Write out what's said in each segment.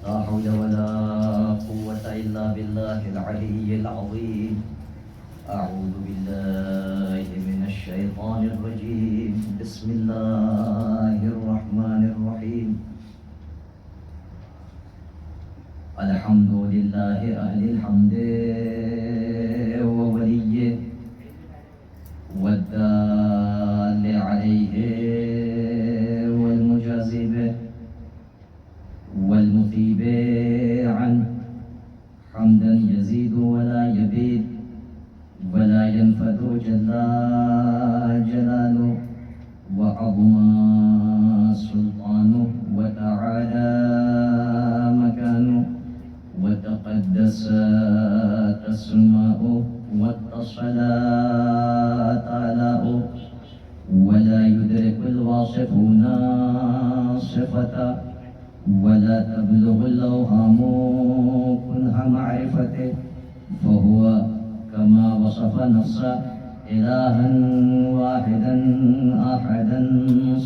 لا حول ولا قوة إلا بالله العلي العظيم. أعوذ بالله من الشيطان الرجيم. بسم الله الرحمن الرحيم. الحمد لله أهل الحمد ووليه والدال عليه والمجازي به والمثيب عنه حمدا يزيد ولا يبيد ولا ينفد جل جلاله وعظم سلطانه وتعالى مكانه وتقدست أسماؤه واتصلت آلاؤه ولا يدرك الواصفون صفته ولا تبلغ الأوهام كنها معرفته فهو كما وصف نفسه إلها واحدا أحدا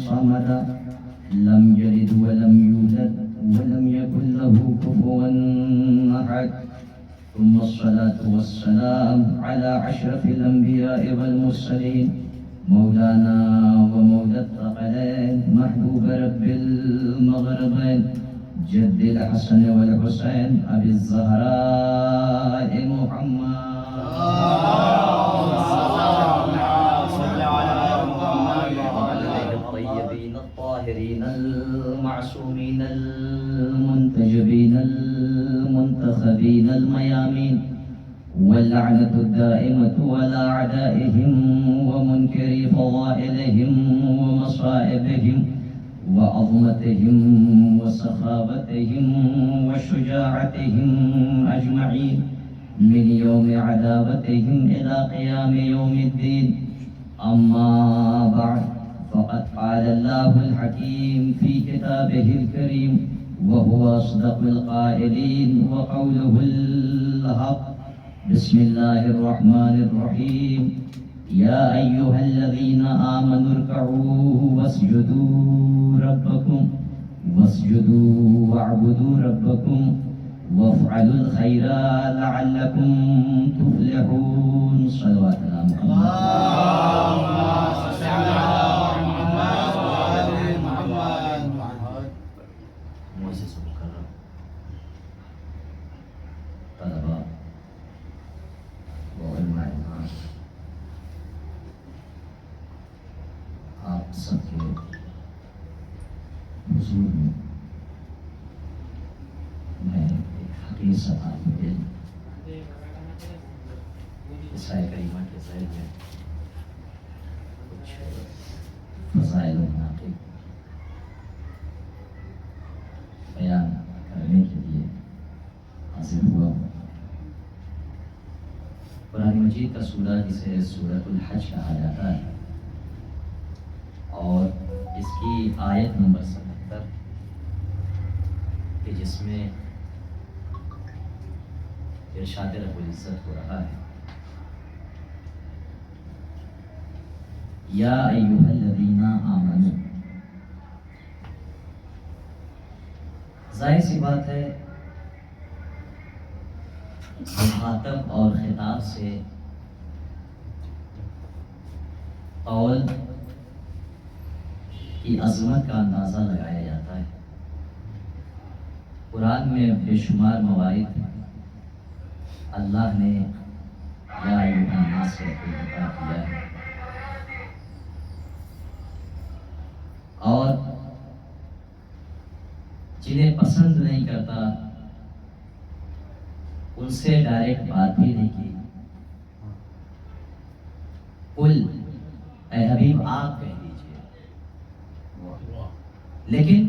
صمدا لم يلد ولم يولد ولم يكن له كفوا أحد. ثم الصلاة والسلام على أشرف الأنبياء والمرسلين مولانا ومولى الثقلين محبوب رب المغربين جد الحسن والحسين أبي الزهراء محمد. الطيبين الطاهرين المعصومين المنتجبين المنتخبين الميامين واللعنة الدائمة على أعدائهم ومنكري فضائلهم ومصائبهم وعظمتهم وسخاوتهم وشجاعتهم أجمعين من يوم عداوتهم إلى قيام يوم الدين. أما بعد فقد قال الله الحكيم في كتابه الكريم وهو أصدق القائلين وقوله الحق. بسم الله الرحمن الرحيم. يا أيها الذين آمنوا اركعوا واسجدوا ربكم واسجدوا واعبدوا ربكم وافعلوا الخير لعلكم تفلحون. صلوات على محمد. اللهم صل على محمد وآل محمد. معزز مکرم طلباء وعلماء العلم، آپ سب کے حضور میں ایک حقیقی صاحب علم عیسائی کریمہ کے ذیل میں کچھ فضائل و مناقب بیان کرنے کے لیے حاضر ہوا ہوں۔ قرآن مجید کا سورہ جسے سورۃ الحج کہا جاتا ہے اور اس کی آیت نمبر 77 کہ جس میں ارشاد رب العزت ہو رہا ہے یا ایھا الذین آمنوا۔ ظاہر سی بات ہے مخاطب اور خطاب سے قول کی عظمت کا اندازہ لگایا جاتا ہے۔ قرآن میں بے شمار موارد اللہ نے یا ایھا الناس سے خطاب کیا ہے اور جنہیں پسند نہیں کرتا ان سے ڈائریکٹ بات بھی نہیں کی۔ قل اے حبیب آپ کہہ دیجئے، لیکن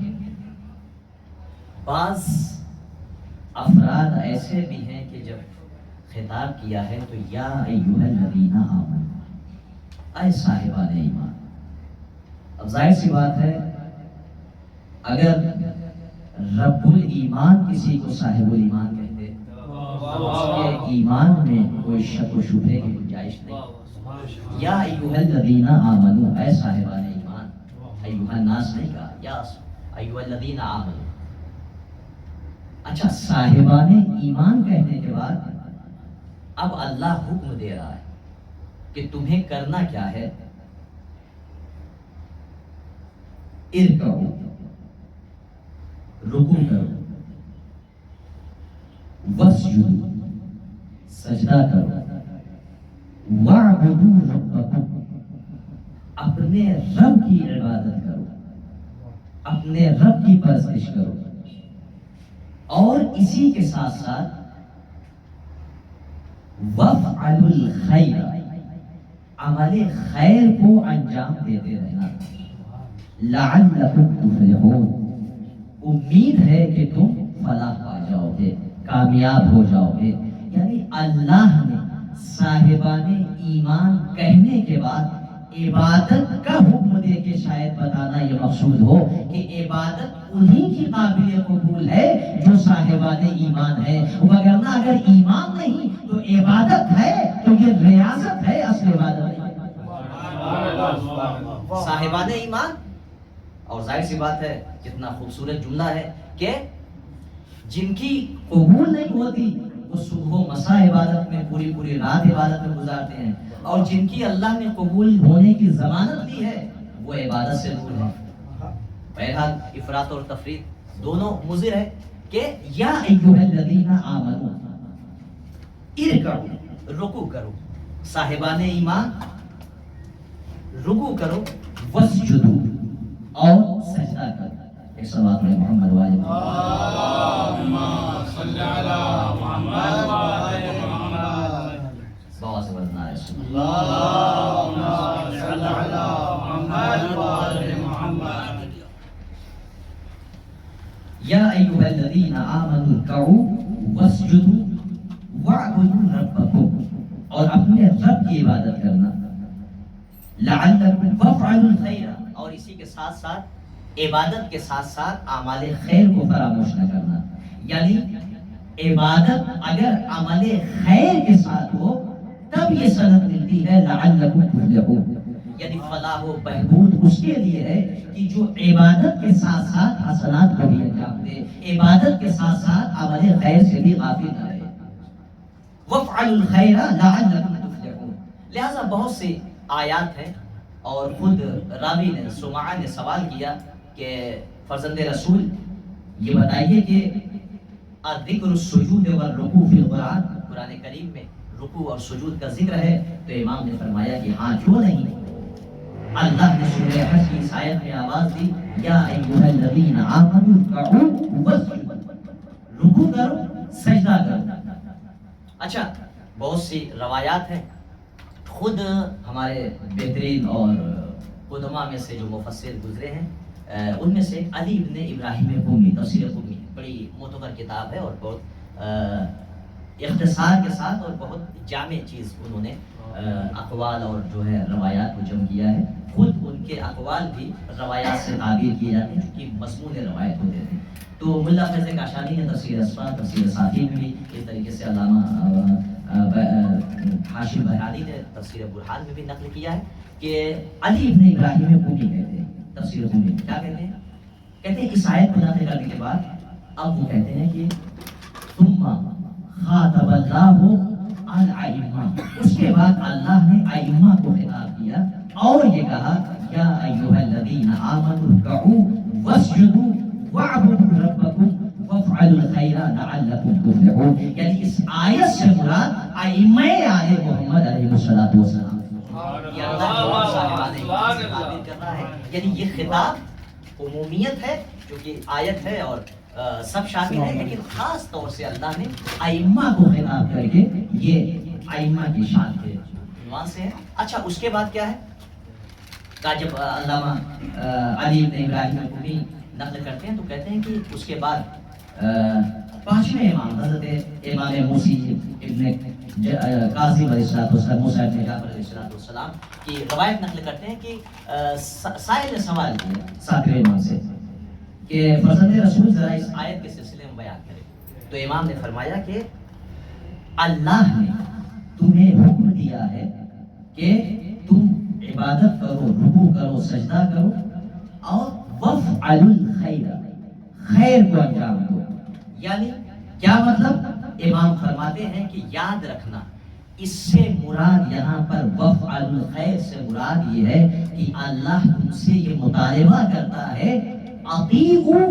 بعض افراد ایسے بھی ہیں کہ جب خطاب کیا ہے تو یا ایھا الذین آمنوا، اے صاحبان ایمان۔ اب ظاہر سی بات ہے اگر رب الایمان کسی کو صاحب الایمان کہتے تو اس کے ایمان میں کوئی شک و شبہے کی گنجائش نہیں۔ یا ایھا الذین آمنوا، اے صاحبان ایمان، ایھا الناس نہیں کہا، یا ایھا الذین آمنوا، اچھا صاحبان ایمان کہنے کے بعد اب اللہ حکم دے رہا ہے کہ تمہیں کرنا کیا ہے. ارکعو، رکوع کرو، واسجدوا، سجدہ کرو، وَاعْبُدُوا رَبَّكُمْ، اپنے رب کی عبادت کرو، اپنے رب کی پرستش کرو. اور اسی کے ساتھ ساتھ وَافْعَلُوا الْخَيْرَ، عمل خیر کو انجام دیتے رہنا. لَعَلَّكُمْ تُفْلِحُونَ، امید ہے کہ تم فلاح پا جاؤ گے، کامیاب ہو جاؤ گے. یعنی اللہ نے صاحبان ایمان کہنے کے بعد عبادت کا حکم دے کے شاید بتانا یہ مقصود ہو کہ عبادت انہی کی قابل قبول ہے جو صاحبان ایمان ہے. وگرنہ اگر ایمان نہیں تو عبادت ہے تو یہ ریاضت ہے، اصل عبادت نہیں. صاحبان ایمان، اور ظاہر سی بات ہے کتنا خوبصورت جملہ ہے کہ جن کی قبول نہیں ہوتی وہ صبح و مساء عبادت میں، پوری پوری رات عبادت میں گزارتے ہیں، اور جن کی اللہ نے قبول ہونے کی ضمانت دی ہے وہ عبادت سے دور ہے. بہرحال افراط اور تفریط دونوں مضر ہے کہ یا ایھا الذین آمنوا ارکعوا، رکوع کرو، صاحبان ایمان رکوع کرو، واسجدوا، اور سجدہ کرو. ایک صلوات علی محمد وآل اللہم صلی علی محمد وآل محمد. بہت سے وزن آئے اللہم صلی علی محمد وآل محمد. یا ایھا الذین آمنوا ارکعوا واسجدوا واعبدوا ربکم، اور اپنے رب کی عبادت کرنا. لعلکم وافعلوا الخیر، اور اسی کے ساتھ ساتھ عبادت کے ساتھ ساتھ اعمال خیر کو فراموش نہ کرنا. یعنی عبادت اگر عمل خیر کے ساتھ ہو تب یہ سند ملتی ہے لعلکم تفلحون. یعنی فلاح و بہبود اس کے لیے ہے کہ جو عبادت کے ساتھ ساتھ حسنات کو بھی انجام دے، عبادت کے ساتھ ساتھ عمل خیر سے بھی غافل نہ رہے. وَافْعَلُوا الْخَيْرَ لَعَلَّكُمْ تُفْلِحُونَ. لہذا بہت سی آیات ہیں، اور خود راوی نے سمعہ نے سوال کیا کہ فرزند رسول یہ بتائیے کہ الذکر السجود والرکوع فی القرآن، قرآن کریم میں رکوع اور سجود کا ذکر ہے. تو امام نے فرمایا کہ ہاں کیوں نہیں. اللہ نے سورہ حج کی اس آیت میں آواز دی یا ایھا الذین آمنوا ارکعوا واسجدوا، رکوع کرو، سجدہ کرو. اچھا بہت سی روایات ہیں، خود ہمارے بہترین اور قدماء میں سے جو مفسر گزرے ہیں ان میں سے علی ابن ابراہیم قمی، تفسیر قمی بڑی معتبر کتاب ہے، اور بہت اختصار کے ساتھ اور بہت جامع چیز انہوں نے اقوال اور جو ہے روایات کو جمع کیا ہے. خود ان کے اقوال بھی روایات سے تعبیر کیے جاتے ہیں کیونکہ مضمون روایت ہوتے ہیں. تو ملا فیض کاشانی نے تفسیر اسفار، تفسیر صافی میں بھی اس طریقے سے علامہ حاشم بہرانی نے تفسیر برہان میں بھی نقل کیا ہے کہ علی ابن ابراہیم قمی کہتے ہیں، تفسیر قمی کیا کہتے ہیں؟ کہتے ہیں اس آیت کو نازل کرنے کے بعد اب وہ کہتے ہیں کہ ثم خاطب اللہ الائمہ، اس کے بعد اللہ نے ائمہ کو خطاب کیا اور یہ کہا یا ایھا الذین آمنوا ارکعوا واسجدوا واعبدوا ربکم وافعلوا الخیر لعلکم تفلحون. یعنی اس آیت سے مراد ائمہ آل محمد علیہ الصلوۃ والسلام، یہ اللہ صاحبان ایمان سے تعبیر کر رہا ہے. یعنی یہ خطاب عمومیت ہے کیونکہ آیت ہے اور سب شامل ہے، لیکن خاص طور سے اللہ نے ائمہ کو خطاب کر کے یہ ائمہ کی شان کے عنوان سے ہے. اچھا اس کے بعد کیا ہے؟ کہ جب علامہ علی ابن ابراہیم قمی نقل کرتے ہیں تو کہتے ہیں کہ اس کے بعد پانچویں امام حضرت امام موسی ابن قاسم علیہ السلام، موسیٰ ابن جعفر علیہ السلام کی روایت نقل کرتے ہیں کہ سائل نے سوال کیا ساتویں امام سے کہ فرزند رسول ذرا اس آیت کے سلسلے میں بیان کرے. تو امام نے فرمایا کہ اللہ نے تمہیں حکم دیا ہے کہ تم عبادت کرو، رکوع کرو، سجدہ کرو، اور وَافْعَلُوا الْخَيْرَ، خیر کو انجام دو. یعنی کیا مطلب؟ امام فرماتے ہیں کہ یاد رکھنا اس سے مراد یہاں پر وفعل الخیر سے مراد یہ ہے کہ اللہ تم سے یہ مطالبہ کرتا ہے اطیعوا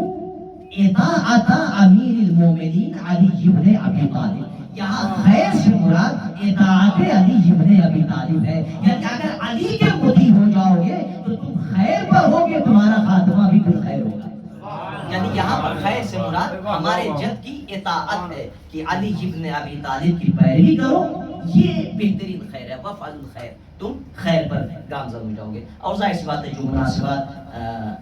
اطاعت امیر المومنین علی ابن ابی طالب. یہاں خیر سے مراد اطاعت علی ابن ابی طالب ہے. یعنی اگر علی کے مطیع ہو جاؤ گے تو تم خیر پر ہوگے, تمہارا خاتمہ بھی بالخیر ہوگا. یعنی یہاں پر خیر سے مراد ہمارے جد کی اطاعت ہے کہ علی ابن ابی طالب کی پیروی کرو, یہ بہترین خیر ہے. وفعل الخیر, تم خیر پر گامزن ہو جاؤ گے. اور ظاہر سی بات ہے جو مناسبات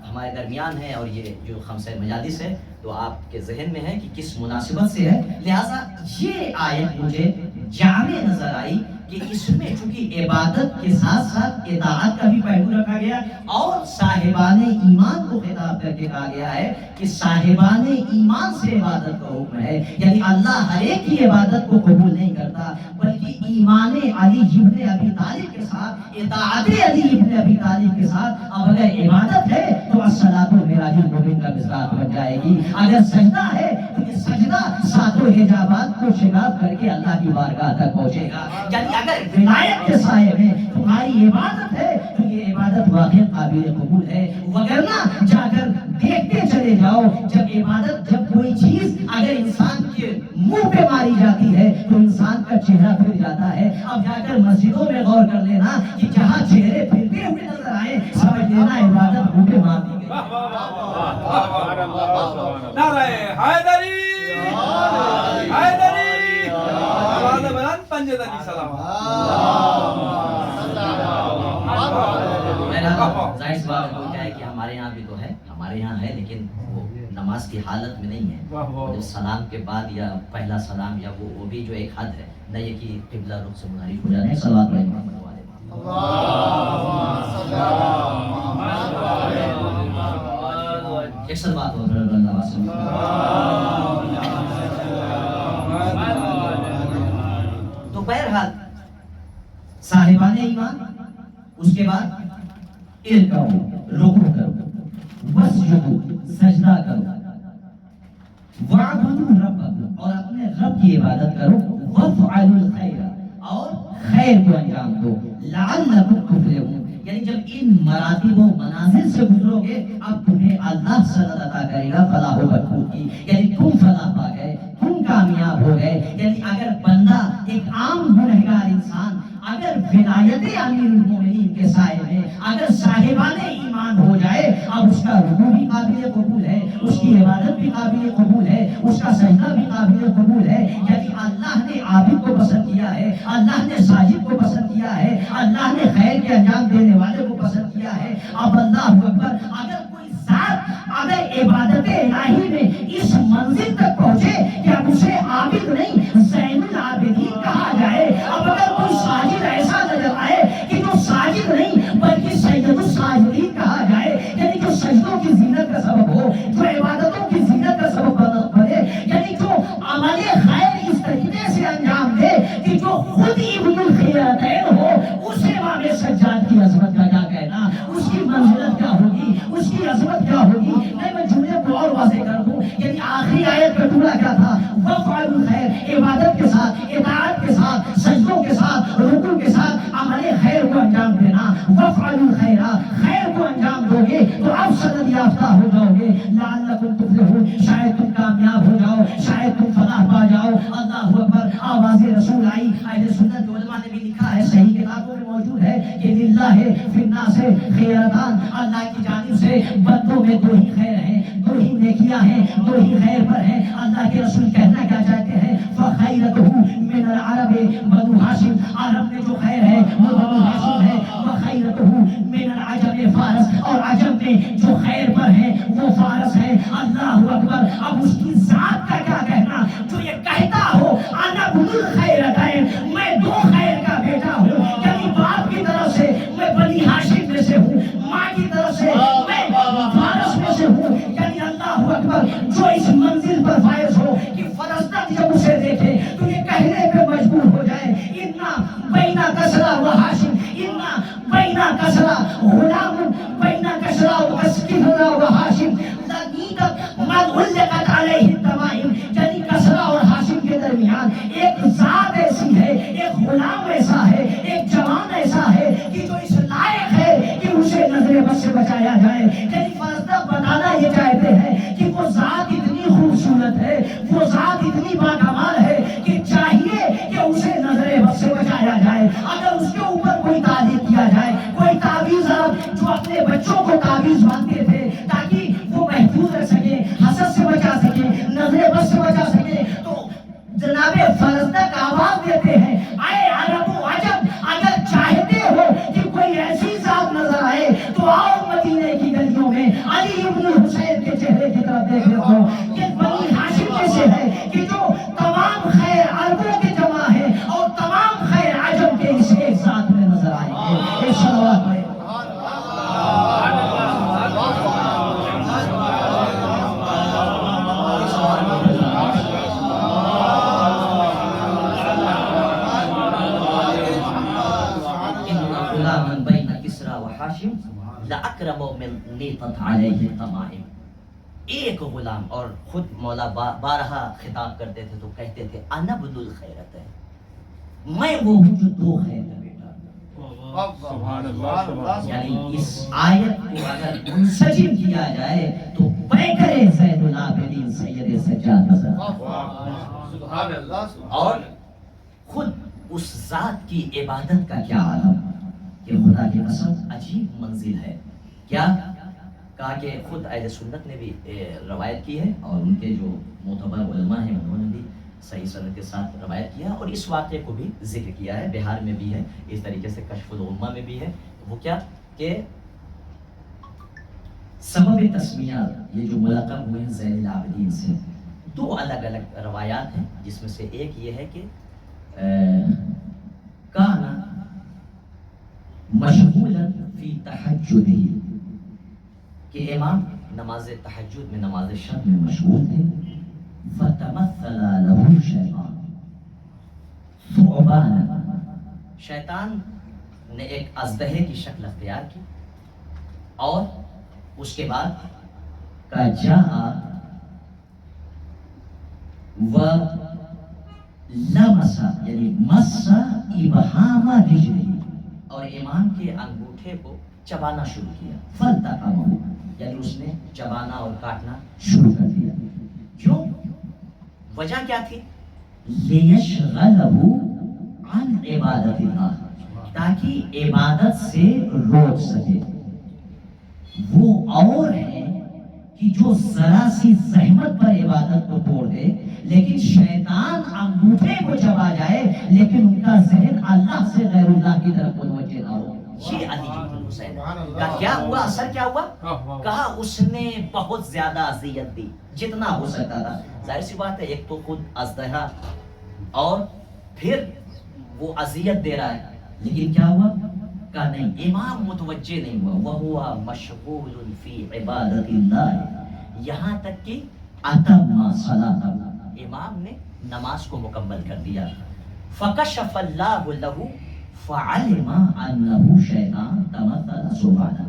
ہمارے درمیان ہیں اور یہ جو خمسہ مجالس ہے تو آپ کے ذہن میں ہے کہ کس مناسبت سے ہے, لہٰذا یہ آیت مجھے جامع نظر آئی کہ اس میں چونکہ عبادت کے ساتھ ساتھ اطاعت کا بھی پہلو رکھا گیا اور صاحبان ایمان کو خطاب کر کے کہا گیا ہے کہ صاحبان ایمان سے عبادت کا حکم ہے. یعنی اللہ ہر ایک کی عبادت کو قبول نہیں کرتا بلکہ ایمان علی ابن ابی طالب کے ساتھ, اطاعت علی ابن ابی طالب کے ساتھ اب اگر عبادت ہے تو الصلاۃ معراج المومن کا مصداق بن جائے گی. اگر سجدہ ہے تو یہ سجدہ ساتوں حجابات کو شگاف کر کے اللہ کی بارگاہ تک پہنچے گا. یعنی اگر ولایت کے سائے میں تمہاری عبادت ہے تو یہ عبادت واقعی قابل قبول ہے. وگرنہ جا کر دیکھتے چلے جاؤ, جب عبادت, جب کوئی چیز اگر انسان کے منہ پہ ماری جاتی ہے تو انسان کا چہرہ پھر جاتا ہے. اب جا کر مسجدوں میں غور کر لینا کہ جہاں چہرے پھرتے ہوئے نظر آئے سمجھ لینا عبادت منہ پہ مار دی گئی. نعرہ حیدری حیدری آواز بلند پنجے تنی سلام. ظاہر سی بات ہے کیا ہے کہ ہمارے یہاں بھی تو ہے, ہمارے یہاں ہے لیکن وہ نماز کی حالت میں نہیں ہے. جو سلام کے بعد یا پہلا سلام یا وہ بھی جو ایک حد ہے نہ یہ کہ قبلہ رخ سے منحرف ہو جانا ہے. صلوات علی محمد ایک سر بات ہو تو بہرحال صاحبان ایمان, اس کے بعد ارکعوا, رکوع کرو, واسجدوا, سجدہ کرو, واعبدوا ربکم, اور اپنے رب کی عبادت کرو, وافعلوا الخیر, اور خیر کو انجام دو, لعلکم تفلحون. یعنی جب ان مراتب و منازل سے گزرو گے اب تمہیں اللہ سند عطا کرے گا فلاح و بہبود کی. یعنی تم فلاح پا گئے, تم کامیاب ہو گئے. یعنی اگر بندہ ایک عام گنہگار انسان اگر ولایت امیر المومنین کے سائے میں اگر صاحبان ایمان ہو جائے, اب اس کا رکوع بھی قابل قبول ہے, اس کی عبادت بھی قابل قبول ہے, اس کا سجدہ بھی قابل قبول ہے. یعنی اللہ نے عابد کو پسند کیا ہے, اللہ نے ساجد کو پسند کیا ہے, اللہ نے خیر کے انجام دینے والے کو پسند کیا ہے. اب اللہ اکبر, اگر کوئی ذات اگر عبادت الہی میں اس منزل تک پہنچے کہ اب اسے عابد نہیں زین العابدین کہا جائے, اب اگر کوئی ساجد ایسا نظر آئے کہ جو ساجد نہیں بلکہ سید الساجدین کہا جائے, یعنی جو سجدوں کی زینت کا سبب ہو, جو عبادتوں کی زینت کا سبب بنے, یعنی جو عمل خیر اس طریقے سے انجام دے کہ جو خود ابن الخیرتین ہو, اس امام سجاد کی عظمت کا کیا کہنا, اس کی منزلت کیا ہوگی, اس کی عظمت کیا ہوگی. نہیں میں جملے کو اور واضح کر دوں, یعنی آخری آیت کا ٹکڑا کیا تھا, وفعلوا الخیر, عبادت کے ساتھ, اطاعت کے ساتھ, سجدوں کے ساتھ, رکوع کے ساتھ عمل خیر کو انجام دینا. وفعلوا الخیر, خیر کو انجام دو گے تو اب سند یافتہ ہو جاؤ گے. لعلکم تفلحون, شاید تم کامیاب ہو جاؤ, شاید تم فلاح پا جاؤ. اللہ اکبر, آواز رسول آئی. اہل سنت کے علماء نے بھی لکھا ہے, صحیح کتابوں میں موجود ہے کہ للہ فی الناس خیرتان, اللہ کی جانب سے بندوں میں دو ہی خیر ہیں, دو ہی نیکیاں ہیں, دو ہی خیر پر ہیں. اللہ کے رسول کہنا کیا چاہتے ہیں, فخیرتہ من العرب بنو ہاشم, عرب میں جو خیر ہے وہ بنو ہاشم ہے. وخیرتہ من العجم فارس, اور عجم میں جو خیر پر ہے وہ فارس ہے. اللہ اکبر, اب اس کی ذات کا کیا کہنا جو یہ کہتا ہو انا ابن الخیرتین, میں دو خیر کا بیٹا ہوں. یعنی باپ کی طرف سے میں بنی ہاشم میں سے ہوں, ماں کی طرف سے میں فارس میں سے ہوں. یعنی اللہ اکبر, جو اس منزل پر صورت ہے، وہ ذات اتنی باکمال ہے کہ چاہیے کہ اسے نظر بد سے بچایا جائے. اگر اس کے اوپر کوئی تعلیم کیا جائے، کوئی تعویذ، جو اپنے بچوں کو تعویذ باندھتے تھے تاکہ وہ محفوظ رہ سکے، حسد سے بچا سکے، نظر بد سے بچا سکے، تو جناب فرزدق آواز دیتے ہیں، اے عرب و عجم، اگر چاہتے ہو کہ کوئی ایسی ذات نظر آئے تو آؤ مدینے کی گلیوں میں علی ابن حسین کے چہرے کی طرف دیکھ رہے ہو. یہ بنی ہاشم میں سے ہے کہ جو تمام خیر عربوں کے جمع ہے اور تمام خیر عجم کے اس ایک ذات میں نظر آئیں گے. ایک صلوات پڑھیں. غلاما بین کسری و ہاشم لاکرم من نیطت علیہ التمائم. ایک غلام، اور خود مولا بارہا خطاب کرتے تھے تو کہتے تھے انا ابن الخیرت ہے، میں وہ ہوں جو دو خیر کا بیٹا. یعنی اس آیت کو اگر منسجم کیا جائے تو پیکر زین العابدین سید سجاد نظر اور خود اس ذات کی عبادت کا کیا عالم کہ خدا کی قسم عجیب منزل ہے. کیا کہا کہ خود اہل سنت نے بھی روایت کی ہے اور ان کے جو معتبر علماء ہیں انہوں نے بھی صحیح سند کے ساتھ روایت کیا اور اس واقعے کو بھی ذکر کیا ہے. بہار میں بھی ہے، اس طریقے سے کشف الغمہ میں بھی ہے. وہ کیا کہ سبب تسمیہ یہ جو ملقب ہوئے ہیں زین العابدین سے، دو الگ الگ روایات ہیں، جس میں سے ایک یہ ہے کہ کانا مشغولا فی تہجدہ، کہ امام نماز تہجد میں، نماز شب میں مشغول تھے. فتمثل له شیطان ثعبانا، شیطان نے ایک اژدہے کی شکل اختیار کی اور اس کے بعد کا جاء و لمس، یعنی مس ابہام رجلہ، اور امام کے انگوٹھے کو چبانا شروع کیا. فلتقمہ، یعنی اس نے چبانا اور کاٹنا شروع کر دیا. کیوں؟ وجہ کیا تھی؟ لیشغلہ عن عبادت اللہ، تاکہ عبادت سے روک سکے. وہ اور ہے کہ جو ذرا سی زحمت پر عبادت کو توڑ دے، لیکن شیطان انگوٹھے کو چبا جائے لیکن ان کا ذہن اللہ سے غیر اللہ کی طرف متوجہ نہ ہو. یہ علی بن حسین کا کیا ہوا، اثر کیا ہوا؟ کہا اس نے بہت زیادہ اذیت دی جتنا ہو سکتا تھا. ظاہر سی بات ہے، ایک تو خود اژدہا اور پھر وہ اذیت دے رہا ہے، لیکن کیا ہوا؟ کہا نہیں، امام متوجہ نہیں ہوا. وہو مشغول فی عبادت اللہ، یہاں تک کہ اتم صلاۃ، امام نے نماز کو مکمل کر دیا. فکشف اللہ لہ فعلم انہ شیطان تمثل سبحانہ،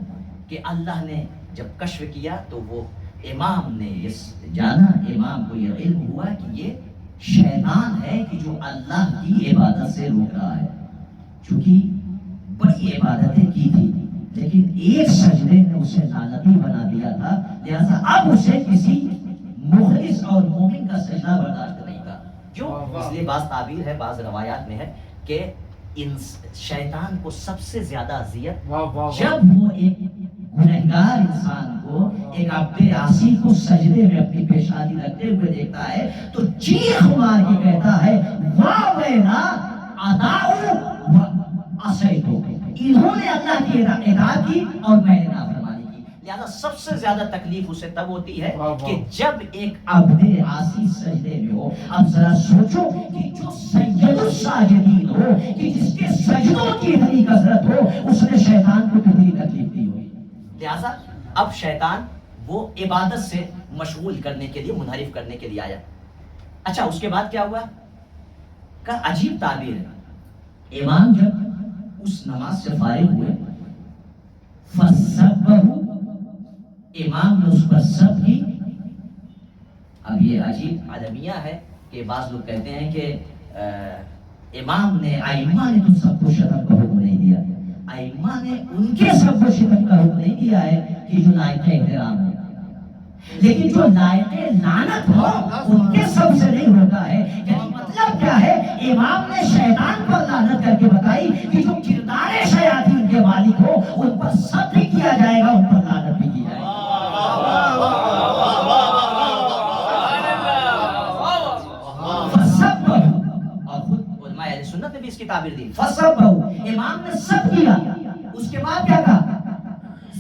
کہ اللہ نے جب کشف کیا تو وہ امام نے یہ جانا، امام کو یہ علم ہوا کہ یہ شیطان ہے کہ جو اللہ کی عبادت سے روک رہا ہے. چونکہ بڑی عبادتیں کی تھی لیکن ایک سجدے نے اسے لعنتی بنا دیا تھا، لہذا اب اسے کسی مخلص اور مومن کا سجدہ برداشت نہیں تھا. جو اس لیے بعض تعبیر ہے، بعض روایات میں ہے کہ شیطان کو سب سے زیادہ اذیت جب وہ ایک گنہگار انسان کو، ایک عبد عاصی کو سجدے میں اپنی پیشانی رکھتے ہوئے دیکھتا ہے تو چیخ مار کے کہتا ہے واہ ویلا اطاعوا وعصیتوا، انہوں نے اللہ کی اطاعت کی اور میں نے نافرمانی کی. لہذا سب سے زیادہ تکلیف اسے تب ہوتی ہے کہ جب ایک عبد عاصی سجدے میں ہو. اب ذرا سوچو کہ جو سید الساجدین ہو، کہ جس کے سجدوں کی اتنی کثرت ہو، اس نے شیطان کو کتنی تکلیف دی ہوئی. لہذا اب شیطان وہ عبادت سے مشغول کرنے کے لیے، منحرف کرنے کے لیے آیا. اچھا اس کے بعد کیا ہوا؟ کا عجیب تعبیر ہے. امام جب اس نماز سے فارغ ہوئے، فسبہ، امام نے اس پر سب کی. اب یہ عجیب المیہ ہے کہ بعض لوگ کہتے ہیں کہ امام نے، ائمہ نے تو سب کو شتم کا حکم نہیں دیا، ائمہ نے ان کے سب کو شتم کا حکم نہیں دیا ہے کہ جو لائق احترام ہے. لیکن جو لائق لعنت ہو ان کے سب سے نہیں ہوتا ہے. یعنی مطلب کیا ہے؟ امام نے شیطان پر لعنت کر کے بتائی کہ جو کردار شیاطین کے مالک ہو ان پر سب بھی کیا جائے گا، ان پر لعنت بھی کی جائے گا. اور خود علماء اہل سنت نے بھی اس کی تعبیر دی. امام نے سب کیا، اس کے بعد کیا کہا؟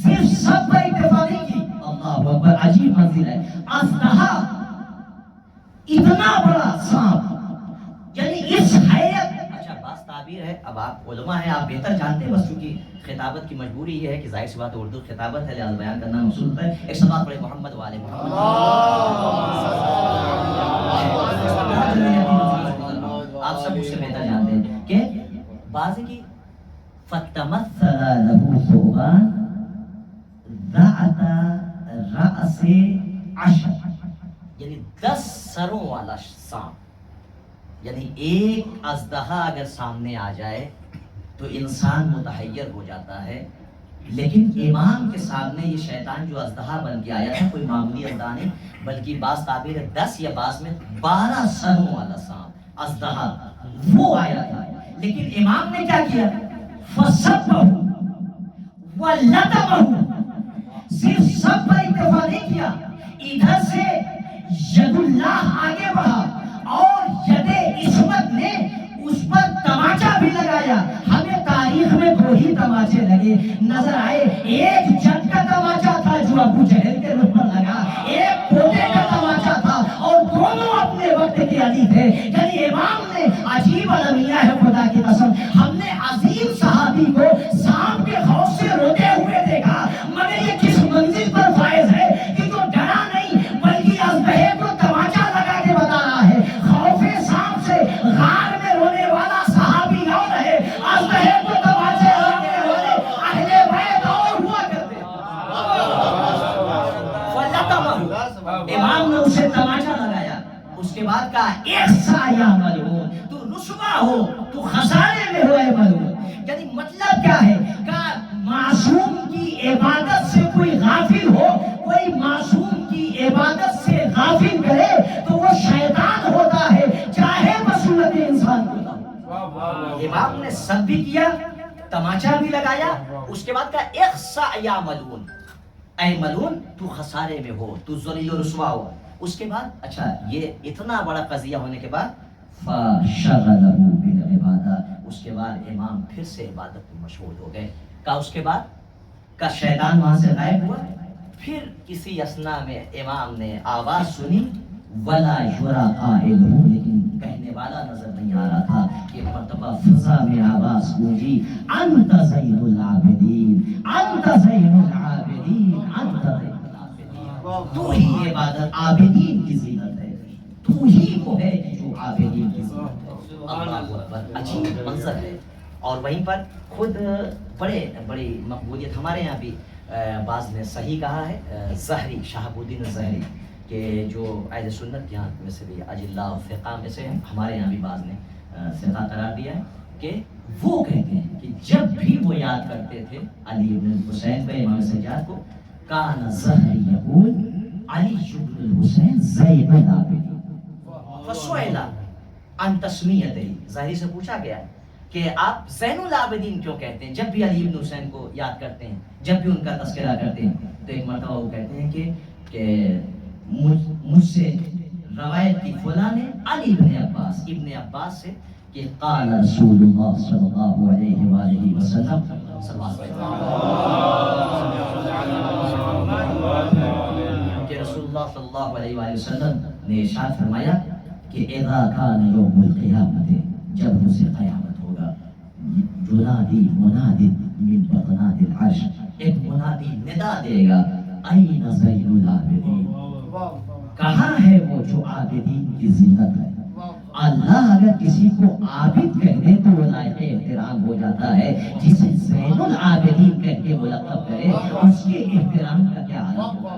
صرف سب پر اتفاق نہیں کی. اللہ اکبر، عجیب منزل ہے. اصطحا اتنا بڑا سانپ، یعنی اس حیرت. اچھا بات تعبیر ہے، اب آپ علماء ہیں، آپ بہتر جانتے ہیں. بس چونکہ خطابت کی مجبوری یہ ہے کہ ظاہر سی بات اردو خطابت ہے، لہذا بیان کرنا مصول ہے. ایک سبات پڑھے محمد والے محمد. آپ سب اس سے بہتر جانتے ہیں کہ بعض کی فتمثل له ثوبان ذات رأس 10، یعنی 10 سروں والا سانپ. یعنی ایک اژدہا اگر سامنے آ جائے تو انسان متحیر ہو جاتا ہے، لیکن امام کے سامنے یہ شیطان جو اژدہا بن کے آیا تھا کوئی معمولی اژدہا نہیں، بلکہ بعض تعبیر ہے 10 یا بعض میں 12 سروں والا سانپ اژدہا وہ آیا تھا. لیکن امام نے کیا کیا؟ فَصَبَّهُ وَلَّتَمَهُ. صرف سب پر اتفاق نہیں کیا، ادھر سے ید اللہ آگے بڑھا اور ید عصمت نے اس پر تماچا بھی لگایا. ہمیں تاریخ میں 2 ہی تماچے لگے نظر آئے. ایک جنگ کا تماچا تھا جو ابو جہل کے روح پر لگا، ایک پوتے کا تماچا تھا، اور دونوں اپنے وقت کے علی تھے. یعنی امام نے عجیب المیہ ہے خدا کی قسم، ہم نے عظیم صحابی کو سانپ کے خوف سے روتے ہوئے دیکھا، مگر یہ کس منزل پر فائز ہے کہ جو ڈرا نہیں بلکہ اژدہے کو تماچا لگا کے بتا رہا ہے. خوف سانپ سے غار میں رونے والا صحابی کون ہے؟ اژدہے کو تماچے لگانے والے اہل بیت اور ہوا کرتے. امام نے اسے تماچا لگایا، اس کے بعد کہا احسا یا ملعون، تو رسوا ہو، تو خسارے میں ہو اے ملعون. یعنی مطلب کیا ہے؟ کہا معصوم کی عبادت سے کوئی غافل ہو، کوئی معصوم کی عبادت سے غافل کرے تو وہ شیطان ہوتا ہے، چاہے بصورت انسان ہوتا ہو. امام نے سب بھی کیا، تماچا بھی لگایا، اس کے بعد کہا احسا یا ملعون، اے ملعون تو خسارے میں ہو، تو ذلیل و رسوا ہو. اس کے بعد اچھا یہ اتنا بڑا قضیہ ہونے کے بعد فَشَغَلَهُ بِالْعِبَادَةِ، اس کے بعد امام پھر سے عبادت میں مشغول ہو گئے. کہا اس کے بعد کا شیطان وہاں سے غائب ہوا. پھر کسی اسنا میں امام نے آواز سنی وَلَا يُرَىٰ قَائِلُهُ، لیکن کہنے والا نظر نہیں آ رہا تھا. کہ مرتبہ فضا میں آواز گونجی انت زین العابدین، انت زین العابدین، انت زین العابدین. تو ہی عبادت عابدین کی زینت ہے، تو ہی وہ ہے جو عابدین کی زینت ہے. اللہ اکبر، عجیب منظر ہے. اور وہیں پر خود بڑی مقبولیت ہمارے یہاں بھی بعض نے صحیح کہا ہے، زہری شہاب الدین زہری کہ جو اہل سنت یہاں میں سے بھی اجلا و فقہ میں سے ہیں، ہمارے یہاں بھی بعض نے فقہ قرار دیا ہے کہ وہ کہتے ہیں کہ جب بھی وہ یاد کرتے تھے علی بن حسین پہ امام سجاد کو، کان زہری یقول علی بن الحسین زین العابدین فسئل عن تسمیتہ. زہری سے پوچھا گیا کہ آپ زین العابدین کیوں کہتے ہیں جب بھی علی بن حسین کو یاد کرتے ہیں، جب بھی ان کا تذکرہ کرتے ہیں؟ تو ایک مرتبہ وہ کہتے ہیں کہ مجھ سے روایت کی فلاں نے علی ابن عباس سے کہ قال رسول اللہ صلی اللہ علیہ وآلہ وسلم کہ رسول اللہ صلی اللہ علیہ وآلہ وسلم نے ارشاد فرمایا کہ اذا کان یوم القیامت، جب روز قیامت ہوگا، ینادی مناد من بطنات العرش، ایک منادی ندا دے گا این زین العابدین، کہاں ہے وہ جو عابدین کی زینت ہے. اللہ اگر کسی کو عابد کہہ دے تو وہ لائق احترام ہو جاتا ہے، جسے زین العابدین کہہ کے ملقب کرے اس کے احترام کا کیا حال ہوگا.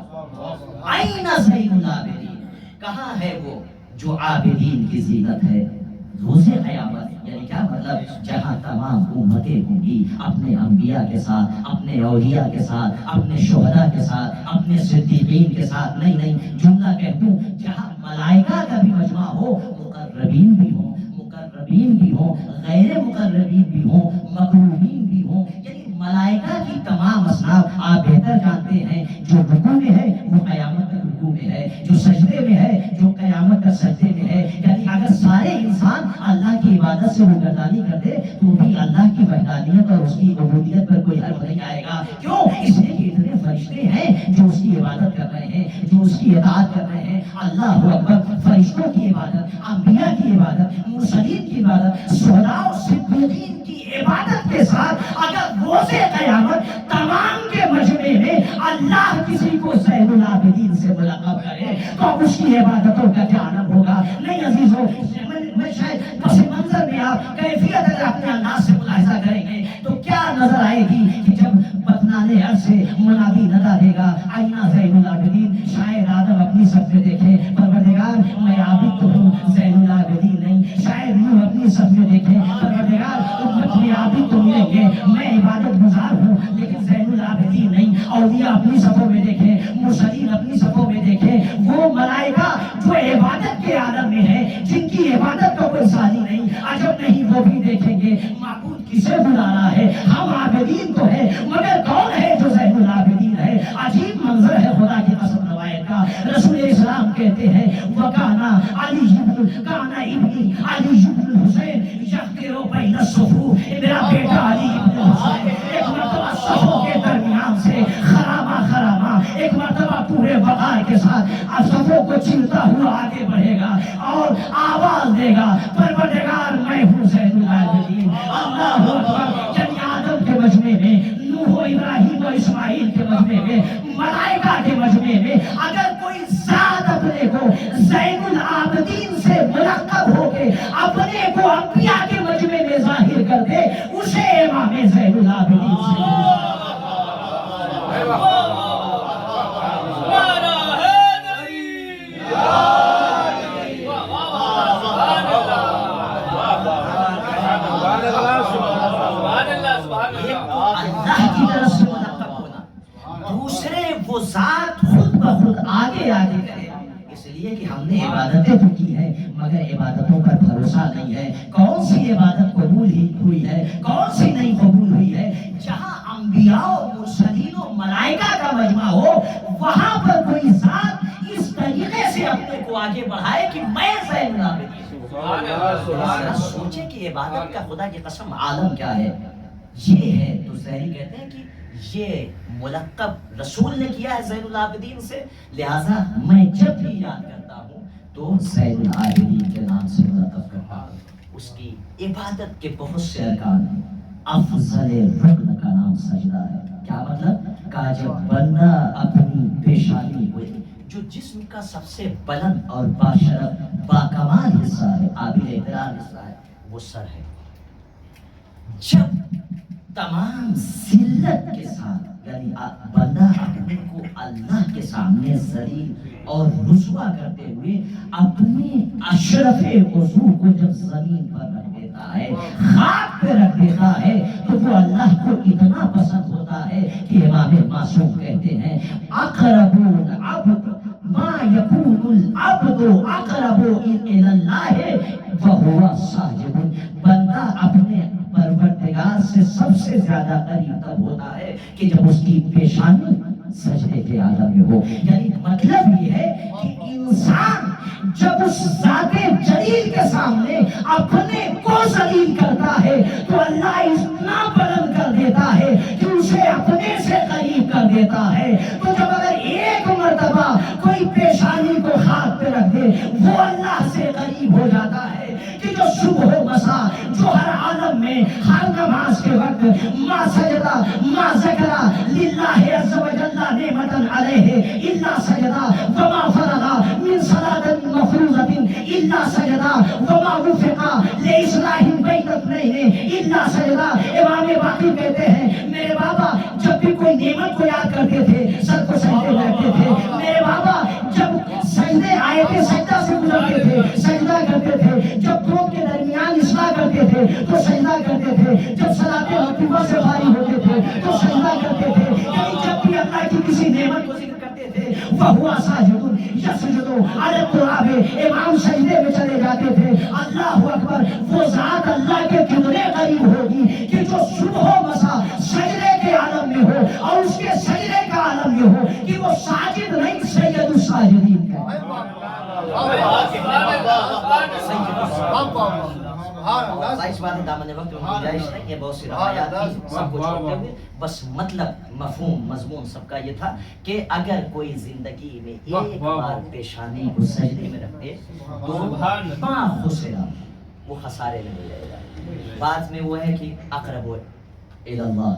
این زین العابدین، کہاں ہے وہ جو عابدین کی زینت ہے. روز قیامت یعنی کیا مطلب؟ جہاں تمام امتیں ہوں گی اپنے انبیاء کے ساتھ، اپنے اولیاء کے ساتھ، اپنے شہداء کے ساتھ، اپنے صدیقین کے ساتھ، نہیں جملہ کہہ دوں، جہاں ملائکہ کا بھی مجمع ہو، مقربین بھی ہوں، مقربین بھی ہوں، غیر مقربین بھی ہوں، مقروبین بھی ہوں، یعنی ملائکہ کی تمام اصناف آپ بہتر جانتے ہیں۔ جو رکوع میں ہے وہ قیامت تک رکوع میں ہے، جو سجدے میں ہے جو قیامت تک سجدے میں ہے۔ یعنی اگر سارے انسان اللہ کی عبادت سے روگردانی کر دے تو بھی اللہ کی وحدانیت اور اس کی عبودیت پر کوئی حرف نہیں آئے گا۔ کیوں؟ اس لیے کہ اتنے فرشتے ہیں جو اس کی عبادت کر رہے ہیں، جو اس کی اطاعت کر رہے ہیں۔ اللہ اکبر! فرشتوں کی عبادت، انبیاء کی عبادت، مرسلین کی عبادت، شہداء اور صدیقین کی عبادت کے ساتھ اگر روز قیامت تمام کے مجمع میں اللہ کسی کو زین العابدین سے ملقب کرے تو اس کی عبادتوں کا کیا عالم ہوگا؟ نہیں عزیزو، میں شاید پس منظر میں آپ کیفیت اگر اپنے انداز سے ملاحظہ کریں گے تو کیا نظر آئے گی کہ جب بطنان عرض سے منادی ندا دے گا آئینہ زین العابدین، شاید آدم اپنی صف میں دیکھے پروردگار میں عابد تو ہوں، زین العابدین نہیں۔ شاید نوح اپنی صف میں دیکھے پروردگار امت میں عابد تو ملیں گے، میں عبادت گزار ہوں لیکن زین العابدین نہیں۔ اولیاء اپنی صفوں میں دیکھیں، مرسلین اپنی صفوں میں دیکھیں، وہ ملائکہ جو عبادت کے عالم میں ہے، جن کی عبادت کا کوئی ثانی نہیں، عجب نہیں وہ بھی دیکھیں گے معبود کسے بلا رہا ہے، ہم عابدین تو ہے مگر کون ہے جو زین العابدین ہے؟ عجیب منظر ہے خدا کی قسم روایت کا۔ رسول اسلام کہتے ہیں وَكَانَ عَلِيُّ ابْنِ عَلِيُّ بْنُ الْحُسَيْن يَخْتِرُ بَيْنَ الصُّفُوفِ، میرا بیٹا علی ابن حسین ایک مرتبہ صفوں کے درمیان سے خراما ایک مرتبہ پورے وقار کے ساتھ صفوں کو چلتا ہوا آگے بڑھے گا اور آواز دے گا پروردگار میں ہوں زین العابدین۔ اللہ اکبر! یعنی آدم کے مجمع میں، نوح و ابراہیم و اسماعیل کے مجمع میں، ملائکہ کے مجمع میں اگر کوئی ذات اپنے کو زین العابدین سے ملقب ہو کے اپنے کو انبیاء کے مجمع میں ظاہر کر دے، اسے امام زین العابدین سے اللہ کی طرف سے ملقب ہونا، دوسرے وہ ذات خود بخود آگے کرے۔ اس لیے کہ ہم نے عبادتیں تو کی ہے مگر عبادتوں پر بھروسہ نہیں ہے۔ کون سی عبادت قبول ہوئی ہے، کون سی نہیں قبول ہوئی ہے؟ جہاں انبیاء و مرسلین و ملائکہ کا مجمع ہو وہاں پر کوئی ذات اس طریقے سے اپنے کو آگے بڑھائے کہ میں زین العابدین ہوں۔ سوچے کہ عبادت کا خدا کی قسم عالم کیا ہے۔ یہ ہے تو سہری کہتے ہیں کہ یہ ملقب رسول نے کیا ہے زین العابدین سے، لہذا میں جب بھی یاد کرتا ہوں تو زین العابدین کے نام سے ملقب کرتا ہوں۔ اس کی عبادت کے بہت سے ارکان ہیں، افضل رکن کا نام سجدہ ہے۔ کیا مطلب؟ کہ جب بندہ اپنی پیشانی ہوئی جو جسم کا سب سے بلند اور باشرف باکمال حصہ ہے، قابل احترام حصہ ہے، وہ سر ہے، جب تمام ذلت کے ساتھ یعنی بندہ اپنے کو اللہ کے سامنے ذلیل اور رسوا کرتے ہوئے اپنے اشرف عضو کو جب زمین پر رکھ دیتا ہے، خاک پہ رکھ دیتا ہے، تو وہ اللہ کو اتنا پسند ہوتا ہے کہ امام معصوم کہتے ہیں اقرب العبد ما یکون العبد اقرب الی اللہ وہو ساجد۔ بندہ اپنے پروردگار سے سب سے زیادہ قریب تب ہوتا ہے کہ جب اس کی پیشانی سجدے کے عالم میں ہو۔ یعنی مطلب یہ ہے کہ انسان جب اس ذات جلیل کے سامنے اپنے کو ذلیل کرتا ہے تو اللہ اتنا بلند کر دیتا ہے کہ اسے اپنے سے قریب کر دیتا ہے۔ تو جب اگر ایک مرتبہ کوئی پیشانی کو خاک پہ رکھ دے وہ اللہ سے قریب ہو جاتا ہے کہ جو صبح و مساء جو ہر عالم میں ہر نماز کے وقت ما سجدہ ما ذکرہ للہ عز و جل نعمتا علیہ الا سجدہ وما فرغا من صلاة مفروضة الا سجدہ وما وفقا لإصلاح بین اثنین الا سجدہ۔ امام باقی کہتے ہیں میرے بابا جب بھی کوئی نعمت کو یاد کرتے تھے سر کو سجدے کرتے تھے، میرے بابا جب سجدے آئے تھے سجدہ سے گزرتے تھے، سجدہ کرتے تھے، جب دو کے درمیان اصلاح کرتے تھے تھے تو سجدہ کرتے تھے، جب صلاۃ مکتوبہ سے فارغ ہوتے تھے تو سجدہ کرتے تھے، یعنی جب بھی اللہ کی کسی نعمت کو ذکر کرتے تھے وَهُوَ سَاجِدٌ يَسْجُدُ عَلَى التُّرَابِ، امام سجدے میں چلے جاتے تھے۔ اللہ اکبر، وہ ذات اللہ کے کتنے قریب ہوگی کہ جو صبح و مسا سجدے کے عالم میں ہو، اور اس کے سجدے کا عالم یہ ہو کہ وہ ساجد نہیں سید الساجدین کا۔ ظاہر بات ہے دامن وقت میں گنجائش نہیں ہے، بہت سی روایات تھی، سب کو چھوڑتے ہوئے بس مطلب مفہوم مضمون سب کا یہ تھا کہ اگر کوئی زندگی میں ایک بار پیشانی کو سجدے میں رکھے تو ما خسرا، وہ خسارے میں ہو جائے گا۔ بعض میں وہ ہے کہ اقرب الی اللہ،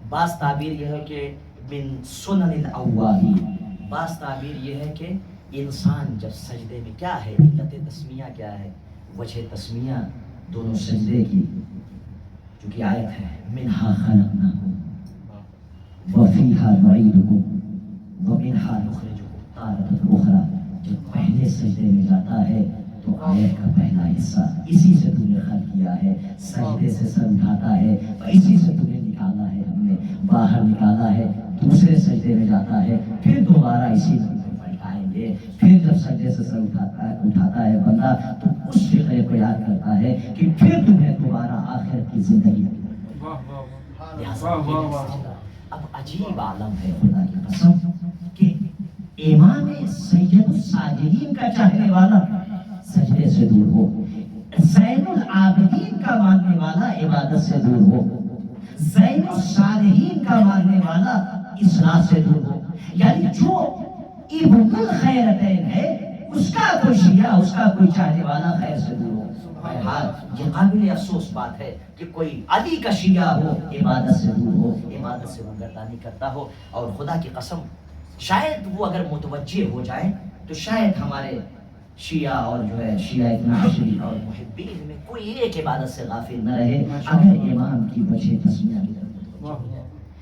بعض تعبیر یہ ہے کہ من سنن الاوابین، بعض تعبیر یہ ہے کہ انسان جب سجدے میں کیا ہے علت تسمیہ کیا ہے، وجہ تسمیہ دونوں سجدے کی چونکہ آیت ہے منہا خلقناکم وفیہا نعیدکم ومنہا نخرجکم تارۃ اخری، جب پہلے سجدے میں جاتا ہے تو آیت کا پہلا حصہ اسی سے تو نے خلق کیا ہے، سجدے سے سر اٹھاتا ہے اسی سے تو نے نکالا ہے، ہم نے باہر نکالا ہے، دوسرے سجدے میں جاتا ہے پھر دوبارہ اسی سے پلٹائیں گے، پھر جب سجدے سے سر اٹھاتا ہے بندہ تو اس فقرے کو یاد کرتا ہے کہ پھر تمہیں دوبارہ آخرت کی زندگی اب عجیب عالم ہے خدا کی قسم کہ امام سید الساجدین کا چاہنے والا سجدے سے دور ہو، زین العابدین کا ماننے والا عبادت سے دور ہو، زین الصالحین کا ماننے والا اصلاح سے دور ہو، یعنی جو ابن الخیرتین ہے اس کا کوئی شیعہ، اس کا کوئی چاہنے والا خیر سے دور ہو۔ بہرحال یہ قابل افسوس بات ہے کہ کوئی علی کا شیعہ ہو عبادت سے دور ہو، عبادت سے منگردانی کرتا ہو، اور خدا کی قسم شاید وہ اگر متوجہ ہو جائے تو شاید ہمارے شیعہ اور جو ہے شیعہ اتنا عشری اور محبین میں کوئی ایک عبادت سے غافل نہ رہے اگر امام کی وجہ تسمیہ کی طرف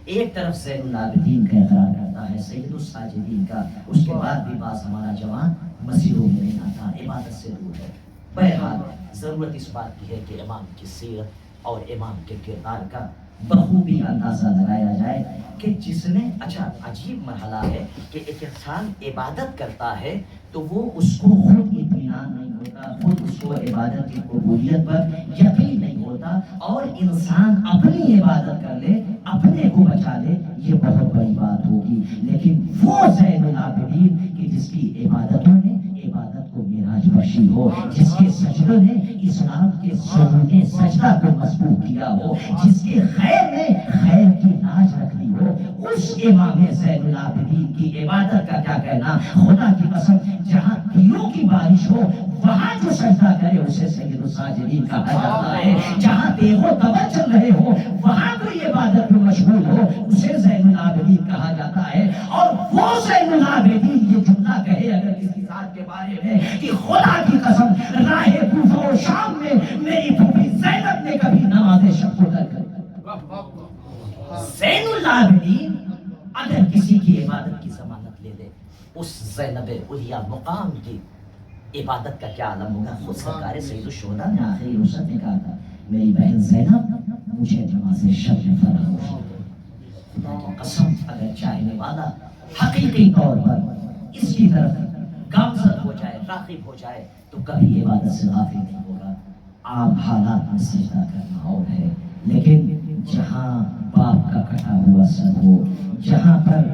ایک طرف زین العابدین کا اقرار کرتا ہے، سید الساجدین کا، اس کے بعد بھی بعض ہمارا جوان مسیحوں میں نہیں آتا، عبادت سے دور ہے۔ بہرحال ضرورت اس بات کی ہے کہ امام کی سیرت اور امام کے کردار کا بخوبی اندازہ لگایا جائے کہ جس نے اچھا عجیب مرحلہ ہے کہ ایک انسان عبادت کرتا ہے تو وہ اس کو خود اطمینان نہیں ہوتا، خود اس کو عبادت کی قبولیت پر یقین نہیں ہوتا، اور انسان اپنی عبادت کر لے، اپنے کو بچا لے، یہ بہت بڑی بات ہوگی۔ لیکن وہ زین العابدین کہ جس کی عبادتوں نے عبادت کو معراج بخشی ہو، جس کے سجدوں نے اسلام کے سونے سجدہ کو مضبوط کیا ہو، جس کے خیر نے خیر کی لاج رکھ دی ہو، اس امام زین العابدین کی عبادت کا کیا کہنا۔ خدا کی قسم جہاں تیروں کی بارش ہو وہاں جو سجدہ کرے اسے سید الساجدین کہا جاتا ہے، جہاں دیگ و تبر چل رہے ہو وہاں کوئی عبادت میں مشغول ہو اسے زین العابدین کہا جاتا ہے۔ اور وہ زین العابدین یہ جملہ کہے اگر کسی ذات کے بارے میں کہ خدا کی قسم راہ کوفہ و شام میں میری پھوپھی زینب نے کبھی نماز شب کو ترک کر، زین العابدین اگر کسی کی عبادت کی ضمانت لے لے اس زینب علیہ مقام کی عبادت کا کیا عالم ہوگا۔ خود سرکار سید الشہداء نے آخری رخصت میں کہا تھا میری بہن زینب مجھے نماز شب میں فراموش ہو گئی۔ خدا کی قسم اگر چاہنے والا حقیقی طور پر اس کی طرف گامزد ہو جائے، راغب ہو جائے تو کبھی عبادت سے غافل نہیں ہوگا۔ عام حالات میں سجدہ کرنا اور ہے، لیکن جہاں باپ کا کٹا ہوا سر ہو، جہاں پر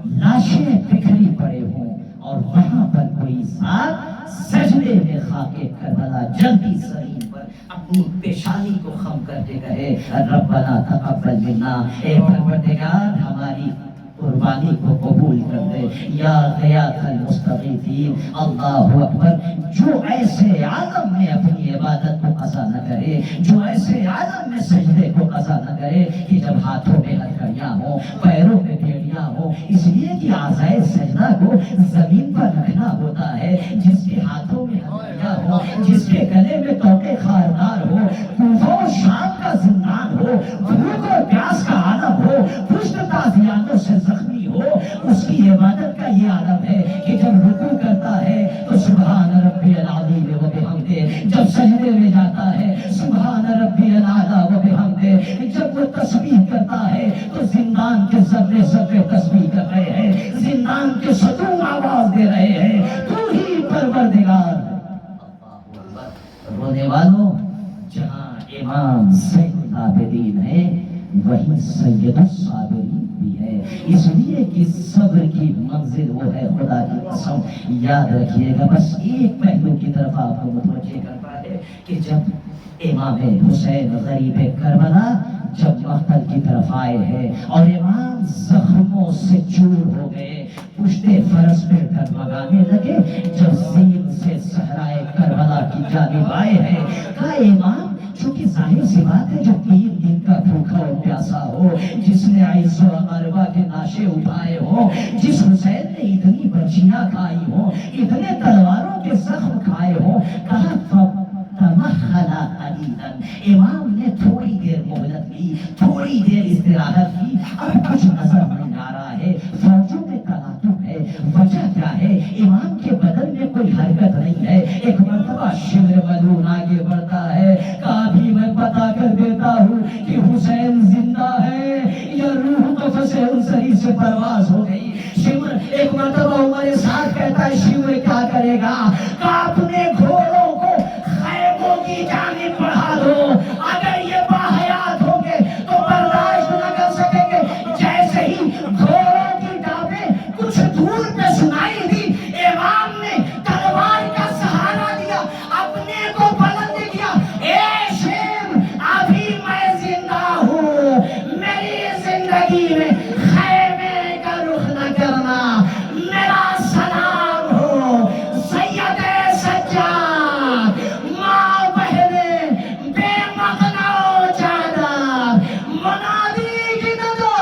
لاشیں بکھری پڑے ہوں اور وہاں پر کوئی ذات سجدے میں خاک کربلا جلدی زمین پر اپنی پیشانی کو خم کر کے کہے ربنا تقبل منا، اے پروردگار ہماری قربانی کو قبول کر دے، یا غیاث المستغیثین۔ اللہ اکبر، جو ایسے عالم میں اپنی عبادت کو قضا نہ کرے، جو ایسے عالم میں سجدے کو قضا نہ کرے کہ جب ہاتھوں میں ہتھکڑیاں ہوں، پیروں میں بیڑیاں ہوں، اس لیے کہ اعضائے سجدہ کو زمین پر رکھنا ہوتا ہے، جس کے ہاتھوں میں ہتھکڑیاں ہوں، جس کے گلے میں توقے خاردار ہو، کوفہ و شام کا زندان ہو، بھوک اور پیاس کا عالم ہو، پشت تازیانوں سے زخمی ہو، اس کی عبادت کا یہ عالم ہے کہ جب رکوع کرتا ہے تو سبحان ربی العظیم و بحمدہ، جب سجدے میں جاتا ہے سبحان ربی الاعلی و بحمدہ، جب وہ تسبیح کرتا ہے تو زندان کے ذرے ذرے تسبیح کر رہے ہیں، زندان کے ستون آواز دے رہے ہیں تو ہی پروردگار۔ رونے والوں، جہاں امام زین العابدین ہے وہی سید الصابرین بھی ہے، اس لیے کہ صبر کی منزل وہ ہے، خدا کی قسم یاد رکھیے گا۔ بس ایک پہلو کی طرف آپ کو متوجہ کرتا ہے کہ جب امام حسین غریب کربلا جب مقتل کی طرف آئے ہیں اور امام زخموں سے چور ہو گئے، پشتے فرس پہ ڈگمگانے لگے، جب زین سے صحرائے کربلا کی جانب آئے ہیں، کہا امام چونکہ ظاہر سی بات ہے جو 3 دن کا بھوکا اور پیاسا ہو، جس نے عز و اقربا کے ناشے اٹھائے ہو، جس حسین نے اتنی برچیاں کھائی ہو، اتنے تلواروں کے زخم کھائے ہو، کہا تمخلا قلیلا، امام نے تھوڑی دیر مہلت لی، تھوڑی دیر استراحت کی، اب کچھ نظر نہیں آ رہا ہے، فوجوں میں تلاطم ہے، وجہ کیا ہے؟ امام کے بدن میں کوئی حرکت نہیں ہے۔ ایک مرتبہ شمر ملون آگے بڑھتا ہے، کہا بھی میں پتا کر دیتا ہوں کہ حسین زندہ ہے یا روح قفس انصری سے پرواز ہو گئی۔ شمر ایک مرتبہ عمر ساتھ کہتا ہے شمر کیا کرے گا؟ کہا اپنے گھوڑوں کو خیموں کی جانب بڑھا دو، اگر یہ باحیات ہوں گے تو برداشت نہ کر سکیں گے۔ جیسے ہی گھوڑوں کی ٹاپیں کچھ دور پہ سنائی دی، امام نے تلوار کا سہارا دیا، اپنے کو بلند کیا، اے شیر ابھی میں زندہ ہوں، میری زندگی میں خیمے کا رخ نہ کرنا، میرا سلام ہو سید سجاد، ماں بہنیں بے مغنا و چادر، منادی کی نہ دو۔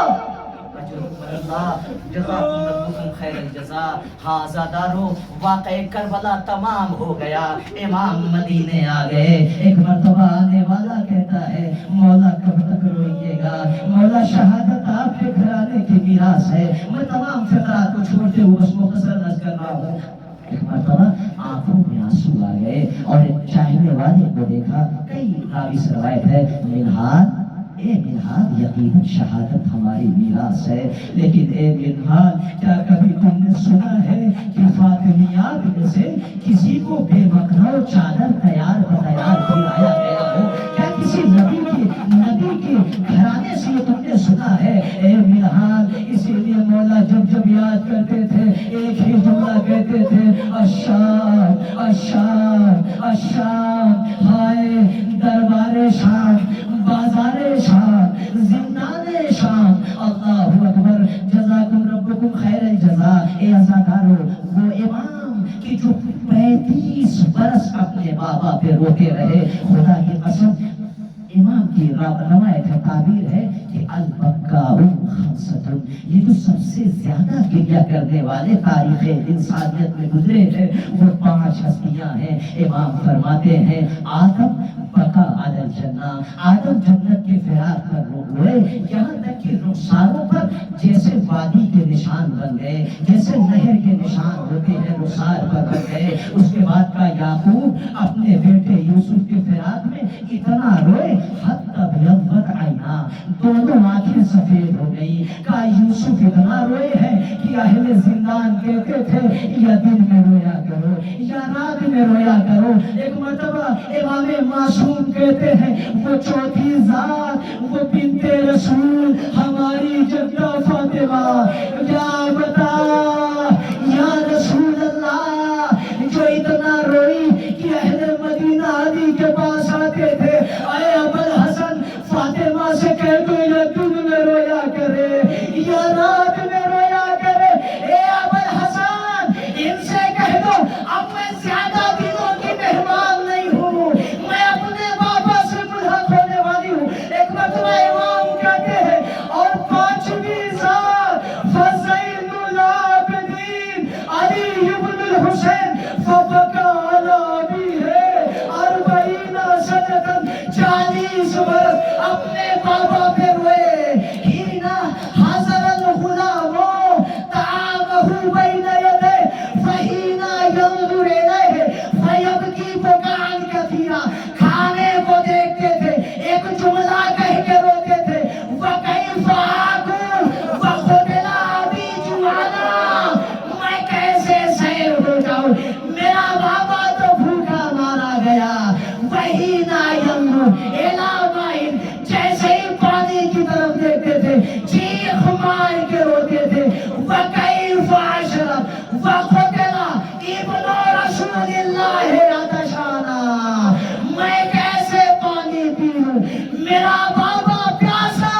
جزاکم ربکم خیر الجزا۔ ہاذا دارو واقع کربلا تمام ہو گیا، امام مدینے آ گئے۔ ایک مرتبہ آنے والا کہتا ہے مولا کب تک روئیے گا؟ مولا شہادت آپ کے گھرانے کی میراث ہے، میں تمام فقرات کو چھوڑتے ہوئے بس مختصر عرض کر رہا ہوں۔ ایک مرتبہ آنکھوں میں آنسو آ گئے اور ایک چاہنے والے کو دیکھا، کئی راوی سے روایت ہے، منہاد اے منہاد یقیناً شہادت ہماری میراث ہے، لیکن اے منہاد کیا کبھی تم نے سنا ہے کہ فاطمیات میں سے کسی کو بے مکھنا و چادر تیار بتیار کھلایا گیا ہو؟ کیا کسی نبی کے گھرانے سے یہ تم نے سنا ہے؟ اے منہاد اسی لیے مولا جب جب یاد کرتے تھے ایک ہی جملہ کہتے تھے، الشام الشام الشام، ہائے دربار شام، بازار شام، زندان شام، اللہ اکبر۔ جزاکم ربکم خیر الجزا۔ اے عزادارو، وہ امام کہ جو 35 برس اپنے بابا پہ روتے رہے، خدا کی قسم امام کی روایت ہے، تعبیر ہے کہ البکاؤ خمسۃ، یہ جو سب سے زیادہ گریہ کرنے والے تاریخ انسانیت میں گزرے ہیں وہ 5 ہستیاں ہیں۔ امام فرماتے ہیں آدم بکا علی الجنہ، آدم جنت کے فراق پر روئے، یہاں تک کہ رخساروں پر جیسے وادی کے نشان بن گئے، جیسے نہر کے نشان ہوتے ہیں رخسار پر بن گئے۔ اس کے بعد کا یعقوب اپنے بیٹے یوسف کے فراق میں اتنا روئے حتی بیضت عینا، دونوں آنکھیں سفید ہو گئی۔ کہا یوسف اتنا روئے ہیں کہ اہل زندان کہتے تھے یا دن میں رویا کرو یا رات میں رویا کرو۔ ایک مرتبہ امام معصوم کہتے ہیں وہ چوتھی ذات، وہ بنت رسول ہماری جدہ فاطمہ، یا بتا یا رسول اللہ، جو اتنا روئی کہ اہل مدینہ علی کے پاس آتے تھے، اے ابوالحسن فاطمہ سے کہہ دو یا دن میں رویا کرے یا رات میں رویا کرے، اے ابوالحسن ان سے کہہ دو اب میں زیادہ دنوں کی مہمان نہیں ہوں، میں اپنے بابا سے ملحق ہونے والی ہوں۔ ایک مرتبہ امام کہتے ہیں اور 5ویں ذات فزین العابدین علی ابن الحسین فبکا علی ابیہ 40 سنۃ، 40 برس اپنے بابا پہ روئے۔ ہینا حضر الغلام طعامہ بین یدیہ فحین ینظر الیہ فیبکی بکاء کثیرا۔ ہوں میرا بابا تو بھوکا مارا گیا وہی نا ینظر الی ماء جیسے ہی پانی کی طرف دیکھتے تھے چیخ مار کے روتے تھے وکیف اشرب وقتل ابن رسول اللہ عطشانا میں کیسے پانی پیوں میرا بابا پیاسا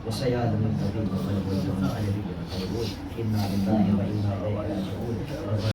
وسيعلم الذين ظلموا أن عليهم الغيب إنا لله وإنا إليه راجعون